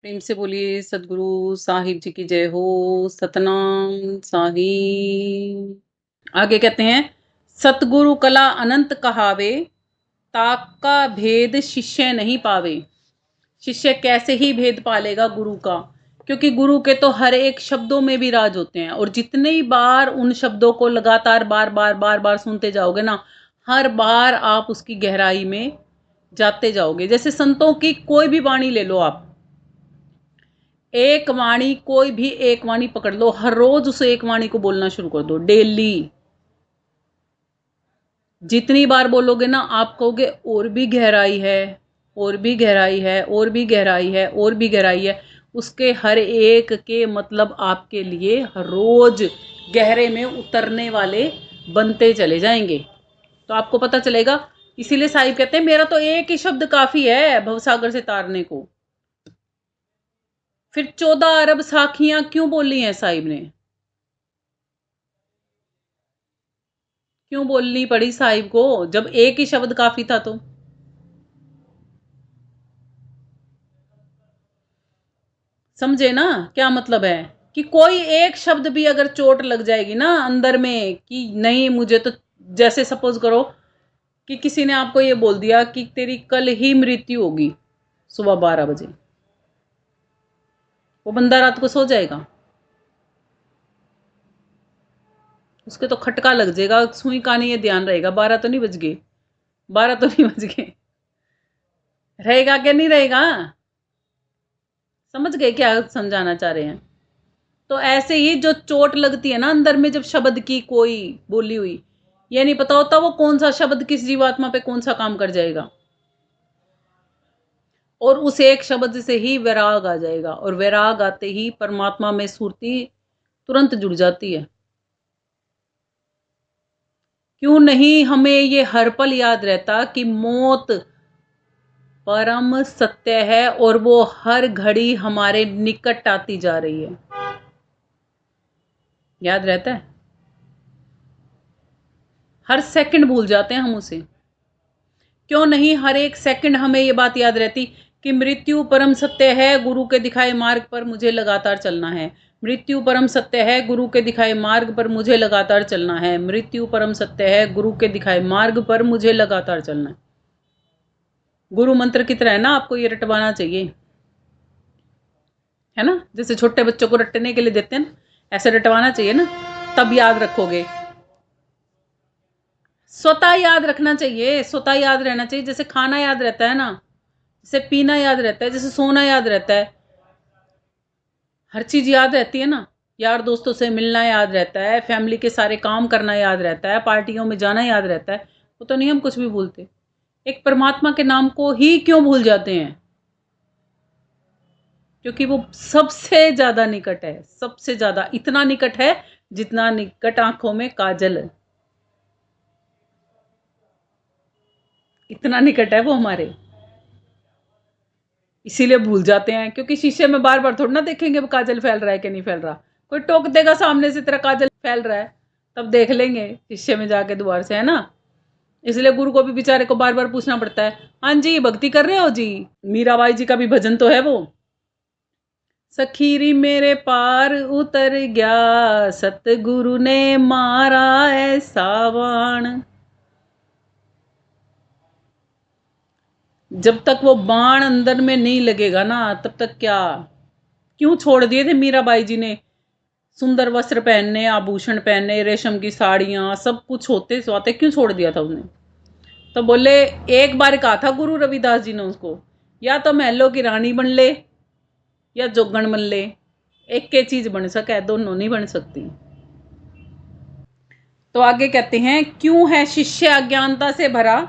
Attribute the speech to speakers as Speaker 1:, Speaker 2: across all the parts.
Speaker 1: प्रेम से बोलिए सदगुरु साहिब जी की जय हो। सतनाम साहिब। आगे कहते हैं, सतगुरु कला अनंत कहावे, ताका भेद शिष्य नहीं पावे। शिष्य कैसे ही भेद पालेगा गुरु का, क्योंकि गुरु के तो हर एक शब्दों में भी राज होते हैं, और जितनी बार उन शब्दों को लगातार बार बार बार बार सुनते जाओगे ना, हर बार आप उसकी गहराई में जाते जाओगे। जैसे संतों की कोई भी वाणी ले लो आप, एक वाणी, कोई भी एक वाणी पकड़ लो, हर रोज उस एक वाणी को बोलना शुरू कर दो, डेली। जितनी बार बोलोगे ना, आप कहोगे और भी गहराई है, और भी गहराई है, और भी गहराई है, और भी गहराई है। उसके हर एक के मतलब आपके लिए हर रोज गहरे में उतरने वाले बनते चले जाएंगे, तो आपको पता चलेगा। इसीलिए साहिब कहते हैं, मेरा तो एक ही शब्द काफी है भवसागर से तारने को। फिर 14 अरब साखियां क्यों बोली हैं साहिब ने? क्यों बोलनी पड़ी साहिब को, जब एक ही शब्द काफी था? तो समझे ना क्या मतलब है, कि कोई एक शब्द भी अगर चोट लग जाएगी ना अंदर में कि नहीं मुझे तो, जैसे सपोज करो कि किसी ने आपको ये बोल दिया कि तेरी कल ही मृत्यु होगी सुबह 12 बजे, वो बंदा रात को सो जाएगा? उसके तो खटका लग जाएगा, सुई का नहीं ये ध्यान रहेगा, 12 तो नहीं बज गए, 12 तो नहीं बज गए, रहेगा क्या नहीं रहेगा? समझ गए क्या समझाना चाह रहे हैं? तो ऐसे ही जो चोट लगती है ना अंदर में, जब शब्द की कोई बोली हुई, ये नहीं पता होता वो कौन सा शब्द किस जीवात्मा पे कौन सा काम कर जाएगा, और उस एक शब्द से ही वैराग आ जाएगा, और वैराग आते ही परमात्मा में सुरती तुरंत जुड़ जाती है। क्यों नहीं हमें ये हर पल याद रहता कि मौत परम सत्य है, और वो हर घड़ी हमारे निकट आती जा रही है? याद रहता है? हर सेकंड भूल जाते हैं हम उसे। क्यों नहीं हर एक सेकंड हमें ये बात याद रहती कि मृत्यु परम सत्य है, गुरु के दिखाए मार्ग पर मुझे लगातार चलना है। मृत्यु परम सत्य है, गुरु के दिखाए मार्ग पर मुझे लगातार चलना है। मृत्यु परम सत्य है, गुरु के दिखाए मार्ग पर मुझे लगातार चलना है। गुरु मंत्र की तरह है ना, आपको ये रटवाना चाहिए, है ना? जैसे छोटे बच्चों को रटने के लिए देते हैं ना, ऐसे रटवाना चाहिए ना, तब याद रखोगे। स्वतः याद रखना चाहिए, स्वतः याद रहना चाहिए। जैसे खाना याद रहता है ना, जैसे पीना याद रहता है, जैसे सोना याद रहता है, हर चीज याद रहती है ना। यार दोस्तों से मिलना याद रहता है, फैमिली के सारे काम करना याद रहता है, पार्टियों में जाना याद रहता है। वो तो नहीं हम कुछ भी भूलते, एक परमात्मा के नाम को ही क्यों भूल जाते हैं? क्योंकि वो सबसे ज्यादा निकट है, सबसे ज्यादा, इतना निकट है जितना निकट आंखों में काजल है, इतना निकट है वो हमारे। इसीलिए भूल जाते हैं, क्योंकि शीशे में बार बार थोड़ा ना देखेंगे वो काजल फैल रहा है कि नहीं फैल रहा। कोई टोक देगा सामने से तेरा काजल फैल रहा है, तब देख लेंगे शीशे में जाके दोबारा से, है ना? इसलिए गुरु को भी बेचारे को बार बार पूछना पड़ता है, हाँ जी भक्ति कर रहे हो जी? मीराबाई जी का भी भजन तो है वो, सखीरी मेरे पार उतर गया, सतगुरु ने मारा ऐसा बाण। जब तक वो बाण अंदर में नहीं लगेगा ना, तब तक क्या। क्यों छोड़ दिए थे मीराबाई जी ने सुंदर वस्त्र पहनने, आभूषण पहनने, रेशम की साड़ियां, सब कुछ होते स्वाते, क्यों छोड़ दिया था उसने? तो बोले, एक बार कहा था गुरु रविदास जी ने उसको, या तो महलों की रानी बन ले या जोगण बन ले, एक के चीज बन सके, दोनों नहीं बन सकती। तो आगे कहते हैं, क्यों है शिष्य अज्ञानता से भरा?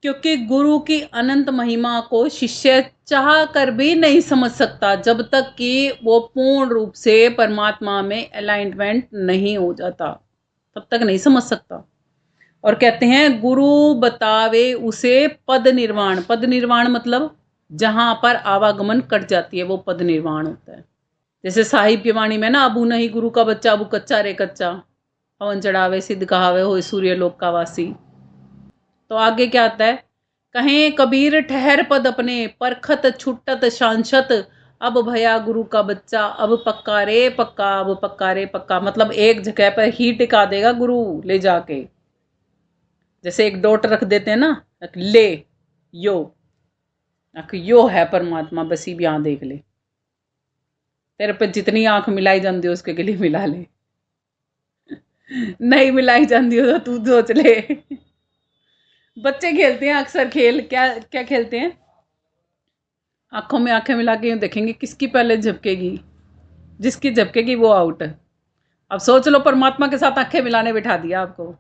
Speaker 1: क्योंकि गुरु की अनंत महिमा को शिष्य चाह कर भी नहीं समझ सकता, जब तक कि वो पूर्ण रूप से परमात्मा में अलाइनमेंट नहीं हो जाता, तब तक नहीं समझ सकता। और कहते हैं, गुरु बतावे उसे पद निर्वाण। पद निर्वाण मतलब जहां पर आवागमन कट जाती है, वो पद निर्वाण होता है। जैसे साहिब की वाणी में ना, अबू नहीं गुरु का बच्चा, अबू कच्चा रे कच्चा, हवन चढ़ावे सिद्ध कहावे, हो सूर्य लोक का वासी। तो आगे क्या आता है कहें कबीर ठहर पद अपने, परखत छुट्टत शांशत, अब भया गुरु का बच्चा, अब पक्का रे पक्का, अब पक्का रे पक्का। मतलब एक जगह पर ही टिका देगा गुरु ले जाके। जैसे एक डॉट रख देते हैं ना, ले यो, यो है परमात्मा, बस ही यहाँ देख ले, तेरे पे जितनी आंख मिलाई जाती हो उसके गली मिला ले, नहीं मिलाई जाती हो तो तू सोच ले। बच्चे खेलते हैं अक्सर खेल, क्या क्या खेलते हैं, आंखों में आंखें मिला के यूं देखेंगे किसकी पहले झपकेगी, जिसकी झपकेगी वो आउट। अब सोच लो परमात्मा के साथ आंखें मिलाने बिठा दिया आपको,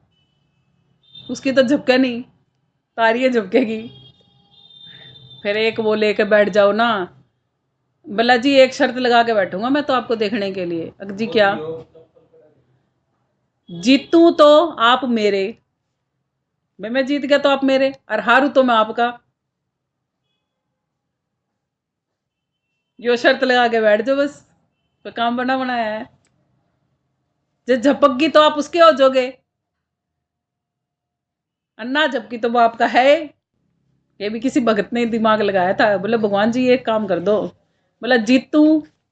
Speaker 1: उसकी तो झपके नहीं, तारी झपकेगी। फिर एक वो लेके बैठ जाओ ना, भला जी एक शर्त लगा के बैठूंगा मैं तो आपको देखने के लिए। जी क्या, जीतूं तो आप मेरे, मैं जीत गया तो आप मेरे, और हारू तो मैं आपका। यो शर्त लगा के बैठ जाओ बस, तो काम बना बनाया है। जब झपक गई तो आप उसके हो जाओगे, अन्ना झपकी तो वो आपका है। ये भी किसी भगत ने दिमाग लगाया था, बोले भगवान जी एक काम कर दो, बोला जीतू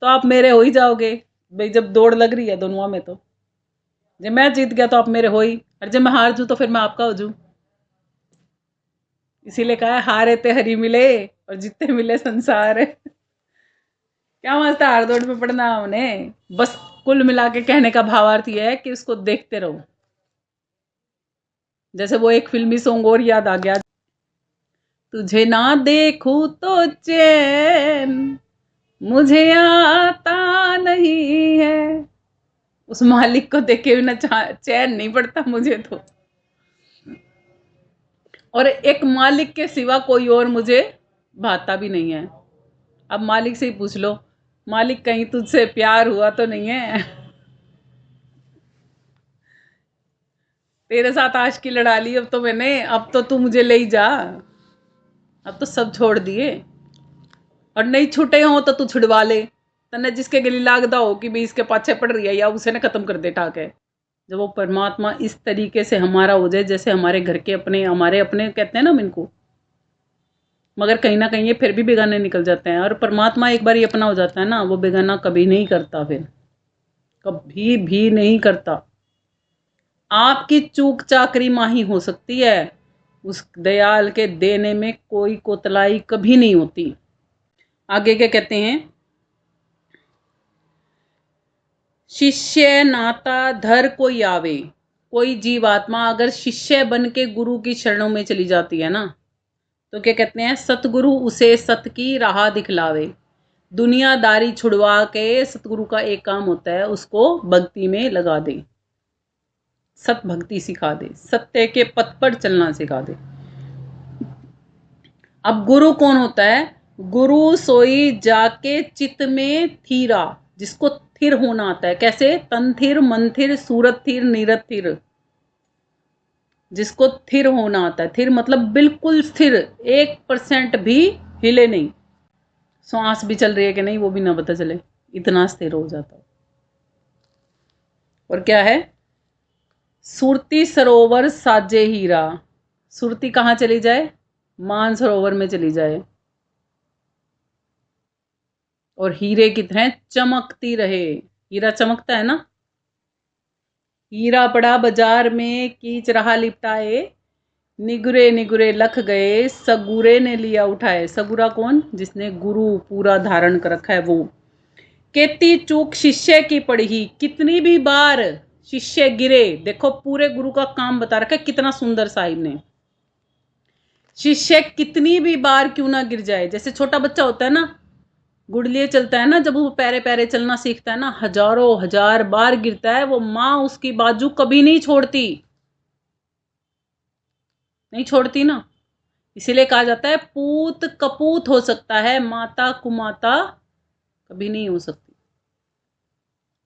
Speaker 1: तो आप मेरे हो ही जाओगे भाई, जब दौड़ लग रही है दोनों में, तो जब मैं जीत गया तो आप मेरे हो ही, और जब मैं हार जू तो फिर मैं आपका हो जू। इसीलिए कहा है हारे ते हरी मिले और जीते मिले संसार। क्या मस्त हार दौड़ में पड़ना हमने। बस कुल मिला के कहने का भावार्थ यह है कि उसको देखते रहो। जैसे वो एक फिल्मी सॉन्ग और याद आ गया, तुझे ना देखूं तो चैन मुझे आता नहीं है, उस मालिक को देखे बिना चैन नहीं पड़ता मुझे तो, और एक मालिक के सिवा कोई और मुझे भाता भी नहीं है। अब मालिक से ही पूछ लो, मालिक कहीं तुझसे प्यार हुआ तो नहीं है? तेरे साथ आशिकी लड़ा ली अब तो मैंने, अब तो तू मुझे ले ही जा, अब तो सब छोड़ दिए, और नहीं छूटे हो तो तू छुड़वा ले, तन्ने जिसके गली लागदा हो कि भी इसके पाछे पड़ रही है या उसे ने खत्म कर दे ठाके। जब वो परमात्मा इस तरीके से हमारा हो जाए, जैसे हमारे घर के अपने, हमारे अपने कहते हैं ना हम इनको, मगर कहीं ना कहीं ये फिर भी बेगाने निकल जाते हैं। और परमात्मा एक बार ये अपना हो जाता है ना, वो बेगाना कभी नहीं करता, फिर कभी भी नहीं करता। आपकी चूक चाकरी माही हो सकती है, उस दयाल के देने में कोई कोतलाई कभी नहीं होती। आगे क्या कहते हैं, शिष्य नाता धर कोई आवे, कोई जीवात्मा अगर शिष्य बन के गुरु की शरणों में चली जाती है ना, तो क्या कहते हैं, सतगुरु उसे सत की राह दिखलावे। दुनियादारी छुड़वा के सतगुरु का एक काम होता है, उसको भक्ति में लगा दे, सत भक्ति सिखा दे, सत्य के पथ पर चलना सिखा दे। अब गुरु कौन होता है? गुरु सोई जाके चित्त में थीरा, जिसको थिर होना आता है। कैसे? तन थिर, मन थिर, सूरत थिर, नीरत थिर, जिसको थिर होना आता है। थिर मतलब बिल्कुल स्थिर, 1% भी हिले नहीं, सांस भी चल रही है कि नहीं वो भी ना पता चले, इतना स्थिर हो जाता है। और क्या है? सुरती सरोवर साजे हीरा, सुरती कहाँ चली जाए? मान सरोवर में चली जाए, और हीरे की तरह चमकती रहे। हीरा चमकता है ना, हीरा पड़ा बाजार में कीच रहा लिपटाए, निगुरे निगुरे लख गए सगुरे ने लिया उठाए। सगुरा कौन? जिसने गुरु पूरा धारण कर रखा है वो। केती चूक शिष्य की पड़ी, कितनी भी बार शिष्य गिरे, देखो पूरे गुरु का काम बता रखा है कितना सुंदर साहिब ने। शिष्य कितनी भी बार क्यों ना गिर जाए, जैसे छोटा बच्चा होता है ना, गुड़लिए चलता है ना, जब वो पैरे पैरे चलना सीखता है ना, हजारों हजार बार गिरता है, वो माँ उसकी बाजू कभी नहीं छोड़ती, नहीं छोड़ती ना। इसीलिए कहा जाता है पूत कपूत हो सकता है, माता कुमाता कभी नहीं हो सकती।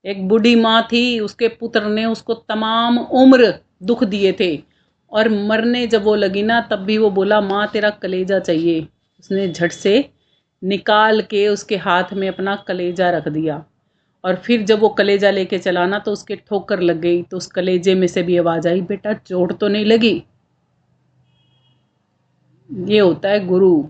Speaker 1: एक बूढ़ी माँ थी, उसके पुत्र ने उसको तमाम उम्र दुख दिए थे, और मरने जब वो लगी ना, तब भी वो बोला माँ तेरा कलेजा चाहिए। उसने झट से निकाल के उसके हाथ में अपना कलेजा रख दिया, और फिर जब वो कलेजा लेके चला ना, तो उसके ठोकर लग गई, तो उस कलेजे में से भी आवाज आई, बेटा चोट तो नहीं लगी? ये होता है गुरु।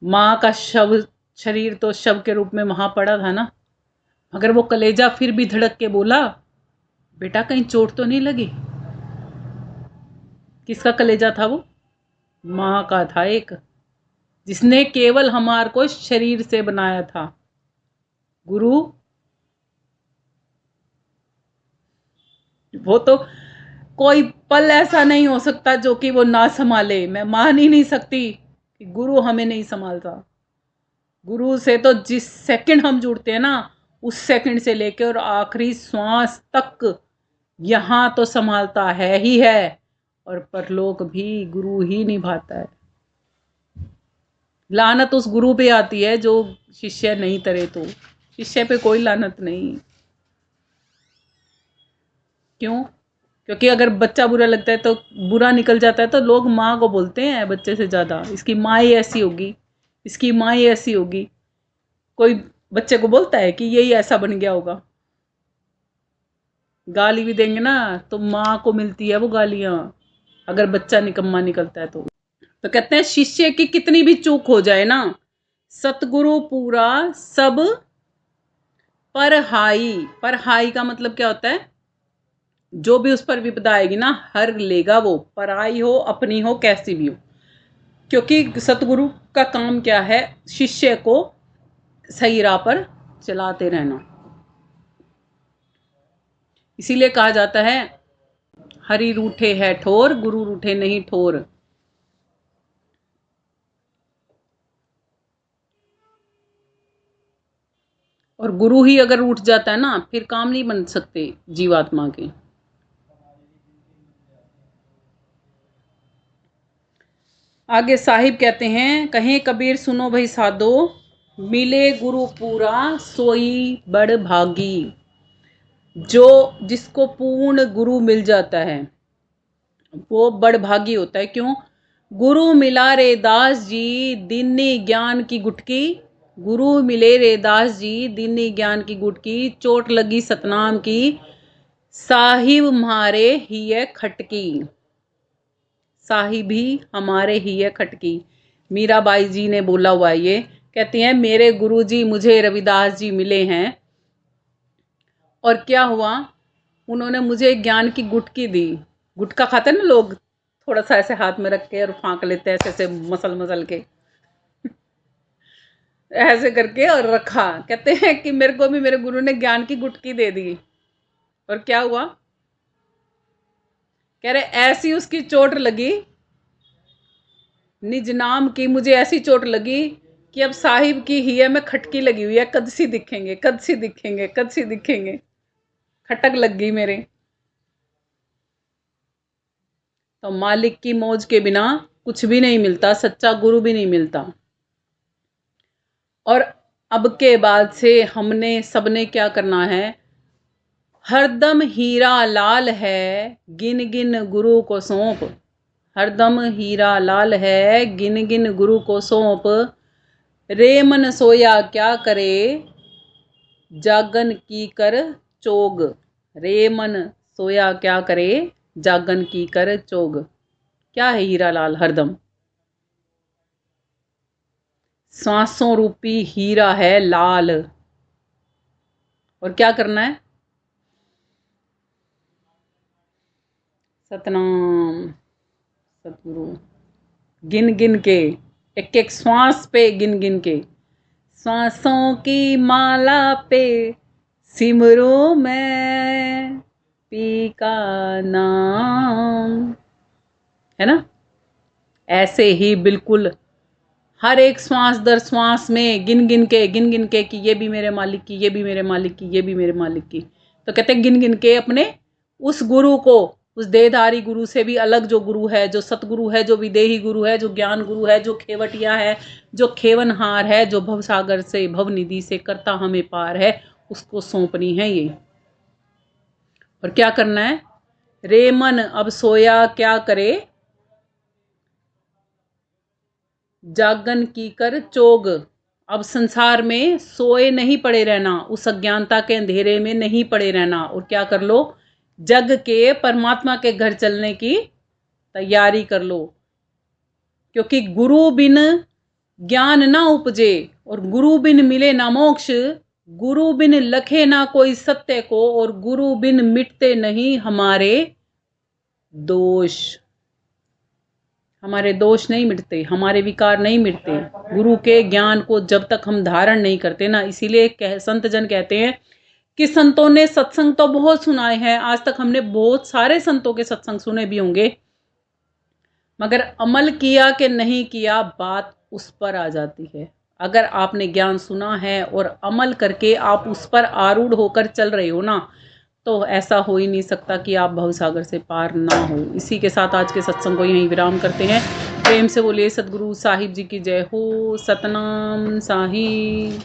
Speaker 1: माँ का शरीर तो शव के रूप में वहां पड़ा था ना, मगर वो कलेजा फिर भी धड़क के बोला, बेटा कहीं चोट तो नहीं लगी। किसका कलेजा था वो? माँ का था एक, जिसने केवल हमार को शरीर से बनाया था। गुरु वो तो कोई पल ऐसा नहीं हो सकता जो कि वो ना संभाले। मैं मान ही नहीं सकती कि गुरु हमें नहीं संभालता। गुरु से तो जिस सेकंड हम जुड़ते हैं ना, उस सेकंड से लेकर और आखिरी श्वास तक यहाँ तो संभालता है ही है, और परलोक भी गुरु ही निभाता है। लानत उस गुरु पे आती है जो शिष्य नहीं तरे, तो शिष्य पे कोई लानत नहीं। क्यों? क्योंकि अगर बच्चा बुरा लगता है तो बुरा निकल जाता है तो लोग माँ को बोलते हैं बच्चे से ज़्यादा, इसकी माँ ही ऐसी होगी, इसकी माँ ही ऐसी होगी। कोई बच्चे को बोलता है कि यही ऐसा बन गया होगा। गाली भी देंगे ना तो माँ को मिलती है वो गालियाँ, अगर बच्चा निकम्मा निकलता है तो कहते हैं शिष्य की कितनी भी चूक हो जाए ना, सतगुरु पूरा सब परहाई। परहाई का मतलब क्या होता है? जो भी उस पर विपदा आएगी ना, हर लेगा वो, पराई हो अपनी हो कैसी भी हो। क्योंकि सतगुरु का काम क्या है? शिष्य को सही राह पर चलाते रहना। इसीलिए कहा जाता है, हरि रूठे है ठोर, गुरु रूठे नहीं ठोर। और गुरु ही अगर उठ जाता है ना, फिर काम नहीं बन सकते जीवात्मा के। आगे साहिब कहते हैं, कहें कबीर सुनो भाई साधो, मिले गुरु पूरा सोई बड़ भागी। जो जिसको पूर्ण गुरु मिल जाता है वो बड़ भागी होता है। क्यों? गुरु मिला रे दास जी दीनी ज्ञान की गुटकी। गुरु मिले रे दास जी दीनी ज्ञान की गुटकी, चोट लगी सतनाम की, साहिब हमारे ही है खटकी। साहिब ही हमारे ही है खटकी। मीराबाई जी ने बोला हुआ ये, कहती हैं मेरे गुरुजी मुझे रविदास जी मिले हैं, और क्या हुआ, उन्होंने मुझे ज्ञान की गुटकी दी। गुटका खाते हैं ना लोग, थोड़ा सा ऐसे हाथ में रख के और फाँक लेते हैं, ऐसे ऐसे मसल मसल के ऐसे करके और रखा। कहते हैं कि मेरे को भी मेरे गुरु ने ज्ञान की गुटकी दे दी, और क्या हुआ, कह रहे ऐसी उसकी चोट लगी निज नाम की, मुझे ऐसी चोट लगी कि अब साहिब की ही है मैं खटकी लगी हुई है, कद सी दिखेंगे, कद सी दिखेंगे, कद सी दिखेंगे, खटक लग गई मेरे। तो मालिक की मौज के बिना कुछ भी नहीं मिलता, सच्चा गुरु भी नहीं मिलता। और अब के बाद से हमने सबने क्या करना है, हरदम हीरा लाल है गिन गिन गुरु को सौंप। हरदम हीरा लाल है गिन गिन गुरु को सौंप, रे मन सोया क्या करे जागन की कर चोग। रे मन सोया क्या करे जागन की कर चोग। क्या है हीरा लाल? हरदम सांसों रूपी हीरा है लाल। और क्या करना है? सतनाम सतगुरु गिन गिन के, एक एक श्वास पे गिन गिन के, सांसों की माला पे सिमरो मैं पी का नाम। है ना? ऐसे ही बिल्कुल हर एक श्वास दर श्वास में गिन गिन के कि ये भी मेरे मालिक की, ये भी मेरे मालिक की, ये भी मेरे मालिक की। तो कहते हैं गिन गिन के अपने उस गुरु को, उस देहधारी गुरु से भी अलग जो गुरु है, जो सतगुरु है, जो विदेही गुरु है, जो ज्ञान गुरु है, जो खेवटिया है, जो खेवनहार है, जो भवसागर से भवनिधि से करता हमें पार है, उसको सौंपनी है ये। और क्या करना है? रे मन अब सोया क्या करे जागन की कर चोग। अब संसार में सोए नहीं पड़े रहना, उस अज्ञानता के अंधेरे में नहीं पड़े रहना, और क्या कर लो, जग के परमात्मा के घर चलने की तैयारी कर लो, क्योंकि गुरु बिन ज्ञान ना उपजे और गुरु बिन मिले ना मोक्ष, गुरु बिन लखे ना कोई सत्य को और गुरु बिन मिटते नहीं हमारे दोष। हमारे दोष नहीं मिटते, हमारे विकार नहीं मिटते गुरु के ज्ञान को जब तक हम धारण नहीं करते ना। इसीलिए संत जन कहते हैं कि संतों ने सत्संग तो बहुत सुनाए हैं, आज तक हमने बहुत सारे संतों के सत्संग सुने भी होंगे, मगर अमल किया कि नहीं किया बात उस पर आ जाती है। अगर आपने ज्ञान सुना है और अमल करके आप उस पर आरूढ़ होकर चल रहे हो ना, तो ऐसा हो ही नहीं सकता कि आप भवसागर से पार ना हो। इसी के साथ आज के सत्संग को यहीं विराम करते हैं। प्रेम से बोलिए सतगुरु साहिब जी की जय हो। सतनाम साहिब।